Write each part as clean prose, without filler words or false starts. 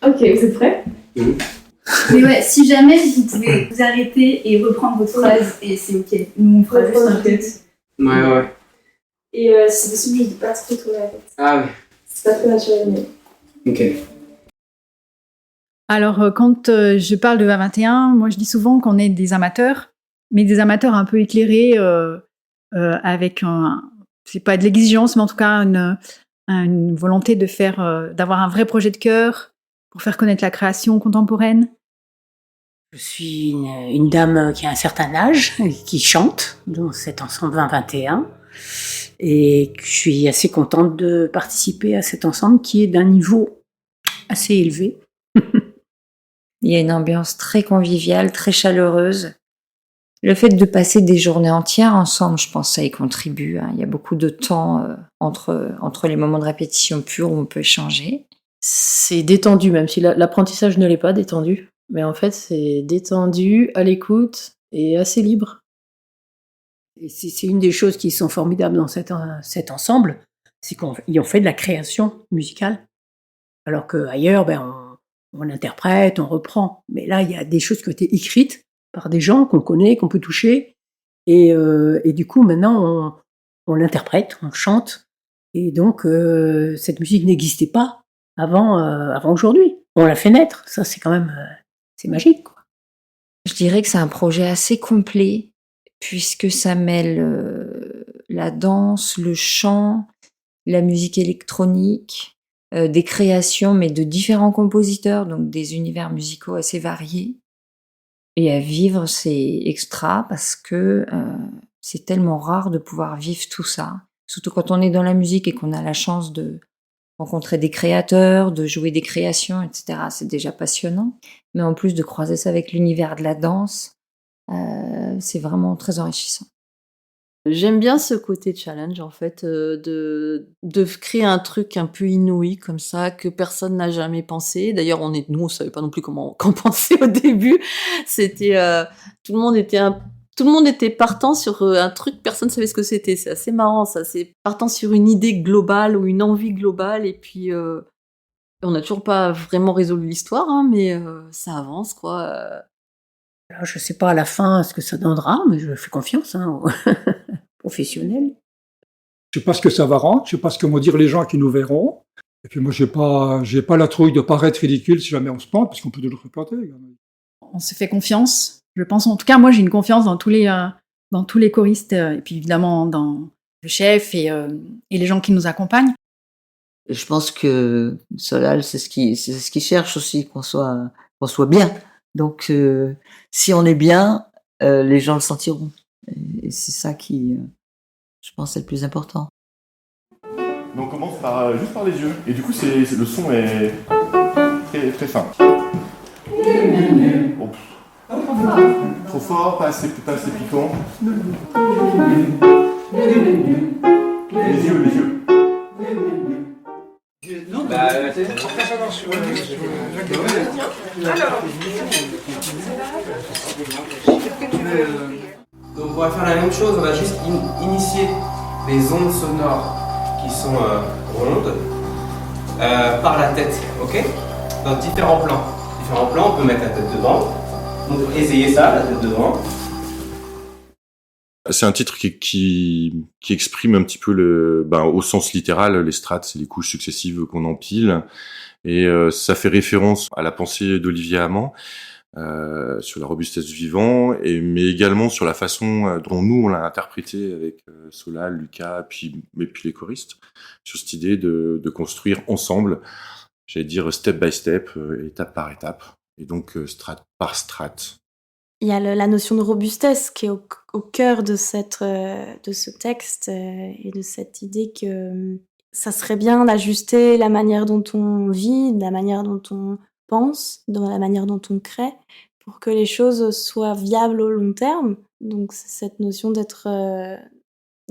Ok, vous êtes prêts? Mais ouais, si jamais vous pouvez vous arrêter et reprendre votre phrase, et c'est ok. Nous, on fera juste un tête. Ouais. Et c'est possible que je dis pas trop la tête. Ah ouais. C'est pas très naturel, mais. Ok. Alors, quand je parle de A21, moi je dis souvent qu'on est des amateurs, mais des amateurs un peu éclairés, avec c'est pas de l'exigence, mais en tout cas une volonté de faire, d'avoir un vrai projet de cœur pour faire connaître la création contemporaine. Je suis une dame qui a un certain âge, qui chante dans cet ensemble 2021. Et je suis assez contente de participer à cet ensemble qui est d'un niveau assez élevé. Il y a une ambiance très conviviale, très chaleureuse. Le fait de passer des journées entières ensemble, je pense que ça y contribue. Il y a beaucoup de temps entre les moments de répétition pure où on peut échanger. C'est détendu, même si l'apprentissage ne l'est pas détendu. Mais en fait, c'est détendu, à l'écoute et assez libre. Et c'est une des choses qui sont formidables dans cet ensemble, c'est qu'ils ont fait de la création musicale. Alors qu'ailleurs, on interprète, on reprend. Mais là, il y a des choses qui ont été écrites par des gens qu'on connaît, qu'on peut toucher. Et du coup, maintenant, on l'interprète, on le chante. Et donc, cette musique n'existait pas avant aujourd'hui. On l'a fait naître. Ça, c'est quand même... c'est magique, quoi. Je dirais que c'est un projet assez complet, puisque ça mêle la danse, le chant, la musique électronique, des créations, mais de différents compositeurs, donc des univers musicaux assez variés. Et à vivre, c'est extra parce que c'est tellement rare de pouvoir vivre tout ça. Surtout quand on est dans la musique et qu'on a la chance de rencontrer des créateurs, de jouer des créations, etc. C'est déjà passionnant. Mais en plus de croiser ça avec l'univers de la danse, c'est vraiment très enrichissant. J'aime bien ce côté challenge, en fait, de créer un truc un peu inouï comme ça, que personne n'a jamais pensé. D'ailleurs, nous, on savait pas non plus qu'en penser au début. C'était, tout le monde était partant sur un truc, personne savait ce que c'était. C'est assez marrant, ça. C'est partant sur une idée globale ou une envie globale, et puis on n'a toujours pas vraiment résolu l'histoire, hein, mais ça avance, quoi. Alors, je sais pas à la fin ce que ça donnera, mais je fais confiance aux professionnels. Je sais pas ce que ça va rendre, je sais pas ce que vont dire les gens qui nous verront. Et puis moi, j'ai pas la trouille de paraître ridicule si jamais on se plante, parce qu'on peut toujours se planter. On se fait confiance. Je pense, en tout cas, moi, j'ai une confiance dans tous les choristes, et puis évidemment dans le chef et les gens qui nous accompagnent. Je pense que Solal, c'est ce qu'il cherche aussi, qu'on soit bien. Donc, si on est bien, les gens le sentiront. Et c'est ça qui, je pense, est le plus important. Mais on commence juste par les yeux. Et du coup, le son est très, très fin. Oh. Trop fort, pas assez piquant. Les yeux. Non, donc on va faire la même chose, on va juste initier des ondes sonores qui sont rondes par la tête, ok? Dans différents plans. On peut mettre la tête devant. Donc essayez ça, la tête devant. C'est un titre qui exprime un petit peu au sens littéral, les strates, c'est les couches successives qu'on empile. Et ça fait référence à la pensée d'Olivier Amand sur la robustesse du vivant, mais également sur la façon dont nous on l'a interprété avec Solal, Lucas, puis les choristes, sur cette idée de construire ensemble, j'allais dire step by step, étape par étape, et donc strate par strate. Il y a la notion de robustesse qui est au cœur de ce texte et de cette idée que ça serait bien d'ajuster la manière dont on vit, la manière dont on pense, dans la manière dont on crée, pour que les choses soient viables au long terme. Donc c'est cette notion de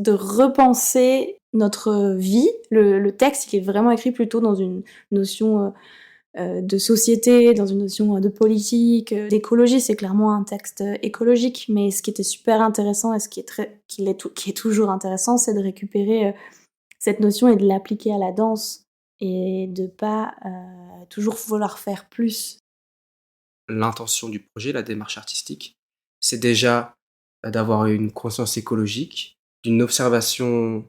repenser notre vie. Le texte, il est vraiment écrit plutôt dans une notion de société, dans une notion de politique, d'écologie. C'est clairement un texte écologique, mais ce qui était super intéressant et qui est toujours intéressant, c'est de récupérer cette notion et de l'appliquer à la danse. et de pas toujours vouloir faire plus. L'intention du projet, la démarche artistique, c'est déjà d'avoir une conscience écologique, d'une observation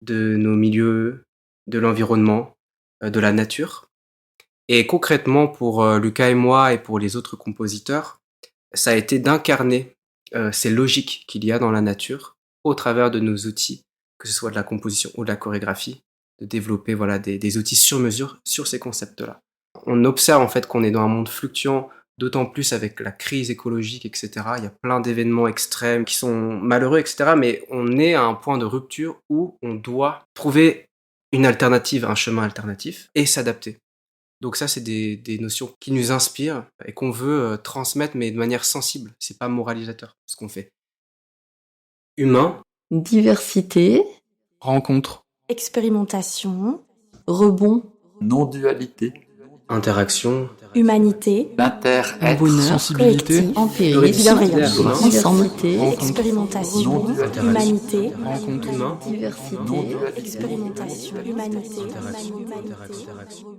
de nos milieux, de l'environnement, de la nature. Et concrètement, pour Lucas et moi et pour les autres compositeurs, ça a été d'incarner ces logiques qu'il y a dans la nature au travers de nos outils, que ce soit de la composition ou de la chorégraphie, de développer voilà, des outils sur mesure sur ces concepts-là. On observe en fait qu'on est dans un monde fluctuant, d'autant plus avec la crise écologique, etc. Il y a plein d'événements extrêmes qui sont malheureux, etc. Mais on est à un point de rupture où on doit trouver une alternative, un chemin alternatif et s'adapter. Donc ça, c'est des notions qui nous inspirent et qu'on veut transmettre, mais de manière sensible. C'est pas moralisateur, ce qu'on fait. Humain. Diversité. Rencontre. Expérimentation. Rebond. Non-dualité. Interaction. Humanité. L'inter-être. Bonheur. Sensibilité. Empirisme. Bienveillance. Ensemblité. Expérimentation. Non-dualité. Humanité. Rencontre. Humain. Diversité. Non-dualité. Expérimentation. Humanité. Interaction. Humanité. Interaction.